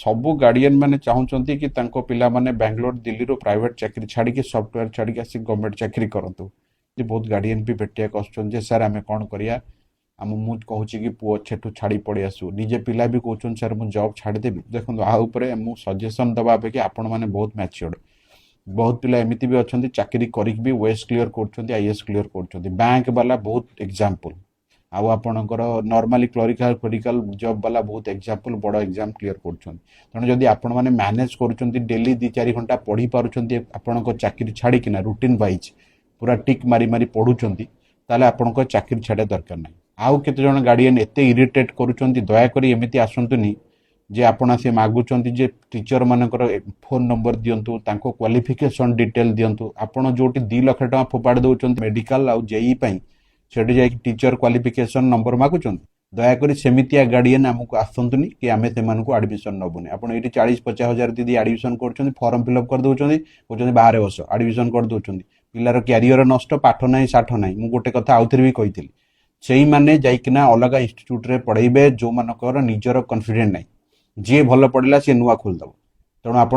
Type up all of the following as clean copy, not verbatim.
ସବୁ ଗାर्डियन मैंने चाहूँगी कि तांको पिला माने बेंगलोर दिल्ली रो प्राइवेट चाकरी छाड़ी के सॉफ्टवेयर छाड़ी के आसी गवर्नमेंट चाकरी करंतु जे बहुत गार्डियन भी भेटिया आसुछन जे सर आमे कोन करिया आम मु कहूँ कि पुओ छेटू छाड़ी पड़े आसु निजे पिला भी कहउछन सर मु जॉब छाड़देवी देखो आ उपरे मु सजेशन दबा अपेक्षा आपण मैंने बहुत मैच्योर्ड बहुत पिला एमती भी अच्छा चाकरी करिक भी वेस क्लीयर कर आईएएस क्लीयर कर बैंक वाला बहुत एग्जांपल आउ आपणकर नॉर्मली क्लरिकल जॉब वाला बहुत एग्जांपल बड़ एग्जाम क्लीयर कर जदि आपण मैंने मैनेज कर डेली 2-4 घंटा पढ़ी पार्टी आपण चाकरी छाड़िकिना रुटीन वाइज पूरा टिक मारी मारी पढ़ुंट ताले आपण चाकरी छाड़ा दरकार ना आउ केते जन गार्डियन एते इरिटेट करुँच दयाकोरी एमती आसतुनी जे आपण से मागुचंती जे टीचर मानकर फोन नंबर दिंतु तांको क्वालिफिकेशन डिटेल दिंतु आपण जोटी 2 लाख टका फोपाड़ दउचंती मेडिकल आउ जेई पई सेठी जाई टीचर क्वालिफिकेशन नंबर मागुचंती दयाकोरी सेमितिया गार्डियन आमको आसतुनी कि आमे सेमानकु एडमिशन नबुनी आपण एटी 40-50 हजार दीदी एडमिशन करचंती फॉर्म फिलअप कर दउचंती कहचंती बाहर बस एडमिशन कर दउचंती पिलार कैरियर नष्ट पाठ नाही साठ नाही मु गोटे कथा आउथरे भी कहिथिली सेही माने जाइकिना अलग इंस्टीट्यूट रे पढाइबे जो मानकर निजर कॉन्फिडेंट नाही जी भल पड़ा सी नुआ खोलदेव तेणु आप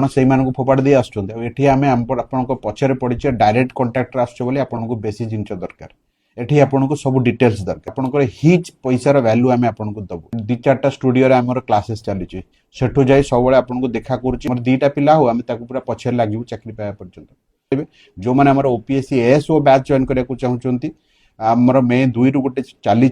फोपाड़ दे आसठी आम आपण पचर पड़े डायरेक्ट कंटाक्ट आसो आपको बेसी जिन दरकार एठी आपको सब डिटेल्स दरकार आपंकर हिज पैसार वैल्यू आम आपको दबू 2-4टा स्टूडियो आमर क्लासेस चली सेठू जाए सब आपको देखा कर 2टा पिला हो आम पूरा पछे लगे चाकरी पाया पर्यटन जो मैंने ओपीएससी एएसओ बैच जॉइन करने को चाहूँगी आमर मे 2 रु गोटे चली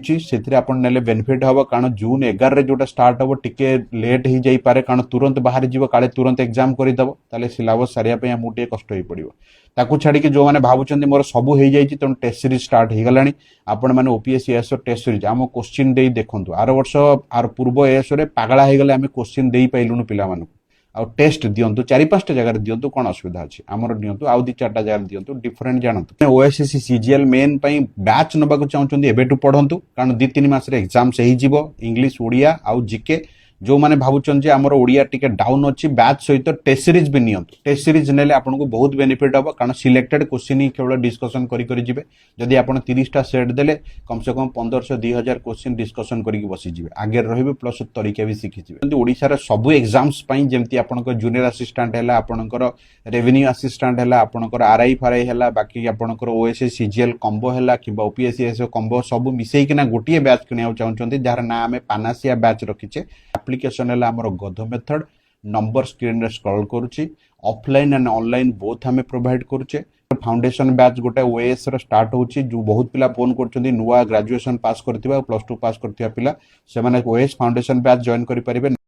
ने बेनिफिट हम कारण जून 11 जोटा स्टार्ट हम टिके लेट हो जापे कारण तुरंत बाहर जीव काले तुरंत एग्जाम करदेव ताले सिलेबस सारिया आमको टे कष्ट हो पड़ो ताकू छाड़ी जो मैंने भावुं मोर सब हो जाए तेणु टेस्ट सीरीज स्टार्ट हो गला आपण मैंने ओपीएससी एएसओ टेस्ट सीरीज आम क्वेश्चन दे देखूँ आर वर्ष आर पूर्व एएसओ पागला हो गले आम क्वेश्चन दे पाइलुनु पिला आउ टेस्ट दिंतु 4-5टा जगह दिंतु कौन असुविधा अच्छी आमर दिंतु आउ 2-4टा जगह दिंतु डिफरेंट जानतु ओएसएससी सीजीएल मेन बैच नबा चाहूँगी एबेटू पढ़ंतु कारण 2-3 मास एग्जाम से इंग्लिश ओडिया आउ जीके जो मैंने भावुं आमर ओडिया टिके डाउन अच्छी बैच सहित टेस्ट सीरीज भी नियंतु टेस्ट सीरीज नेले आपको बहुत बेनिफिट हम कारण सिलेक्टेड क्वेश्चन ही केवल डिस्कसन करेंगे जदि आप 30टा सेट देले कम से कम 1500-2000 क्वेश्चन डिस्कसन करके बसीजे आगे रही प्लस तरीका भी शिखिजे ओडिशार सब एग्जाम्स जमी आप जूनियर असिस्टेंट है आपंकर रेवेन्यू असिस्टेंट है आपंकर आरआई फारआई है बाकी आपंकर ओएसएस सीजीएल कम्बो है कि ओपीएससी एएसओ कम्बो सब मिसेकिना गोटे बैच किणा चाहूँगी जार ना आम पानासिया बैच रखीचे एप्लिकेशन है आमर गध मेथड नंबर स्क्रीन रे स्क्रॉल करुच्ची ऑफलाइन एंड ऑनलाइन बोथ हमें प्रोवाइड करुचे फाउंडेशन बैच गोटे ओएस रो स्टार्ट होची जो बहुत पिला फोन करछंती नुआ ग्रेजुएशन पास करथिबा प्लस 2 पास करथिबा पिला से माने ओएस फाउंडेशन बैच जॉइन करि परिबे।